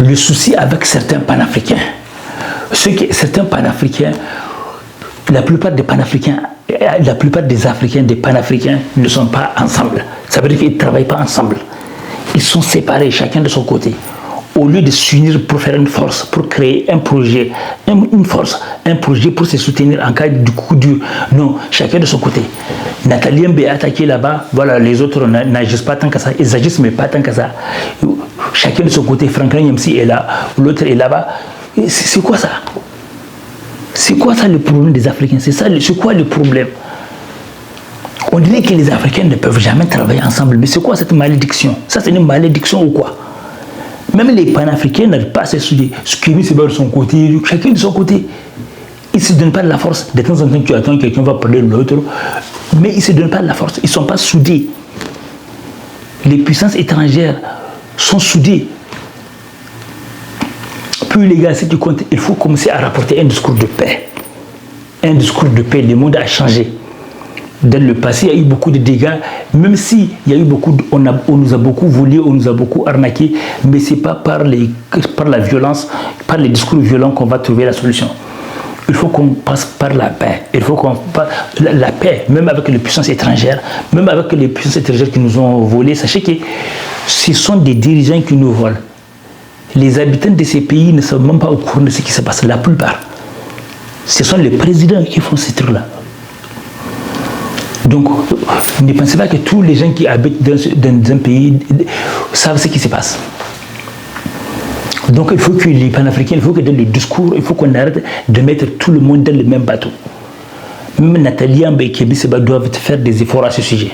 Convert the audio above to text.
Le souci avec certains panafricains, certains panafricains, la plupart des panafricains, la plupart des Africains, des panafricains ne sont pas ensemble. Ça veut dire qu'ils ne travaillent pas ensemble. Ils sont séparés, chacun de son côté. Au lieu de s'unir pour faire une force, pour créer un projet, une force, un projet pour se soutenir en cas de coup dur. Non, chacun de son côté. Nathalie Mbe est attaquée là-bas, voilà, les autres n'agissent pas tant que ça, ils agissent mais pas tant que ça. Chacun de son côté, Franklin Nyamsi est là, l'autre est là-bas. C'est quoi ça? C'est quoi ça le problème des Africains? C'est quoi le problème? On dirait que les Africains ne peuvent jamais travailler ensemble, mais c'est quoi cette malédiction? Ça c'est une malédiction ou quoi? Même les panafricains n'arrivent pas à se souder. Kémy Séba de son côté, chacun de son côté. Ils ne se donnent pas de la force. De temps en temps, tu attends quelqu'un va parler de l'autre, mais ils ne se donnent pas de la force. Ils ne sont pas soudés. Les puissances étrangères sont soudées. Puis les gars, ce qui compte, il faut commencer à rapporter un discours de paix. Un discours de paix. Le monde a changé. Dans le passé, il y a eu beaucoup de dégâts, même si il y a eu beaucoup, on nous a beaucoup volé, on nous a beaucoup arnaqué, mais ce n'est pas par la violence, par les discours violents qu'on va trouver la solution. Il faut qu'on passe par la paix. Il faut qu'on passe la paix, même avec les puissances étrangères, même avec les puissances étrangères qui nous ont volé. Sachez que ce sont des dirigeants qui nous volent. Les habitants de ces pays ne sont même pas au courant de ce qui se passe, la plupart. Ce sont les présidents qui font ces trucs-là. Donc, ne pensez pas que tous les gens qui habitent dans un pays savent ce qui se passe. Donc, il faut que les panafricains, il faut que dans le discours, il faut qu'on arrête de mettre tout le monde dans le même bateau. Même Nathalie Mbe et Kémy Séba doivent faire des efforts à ce sujet.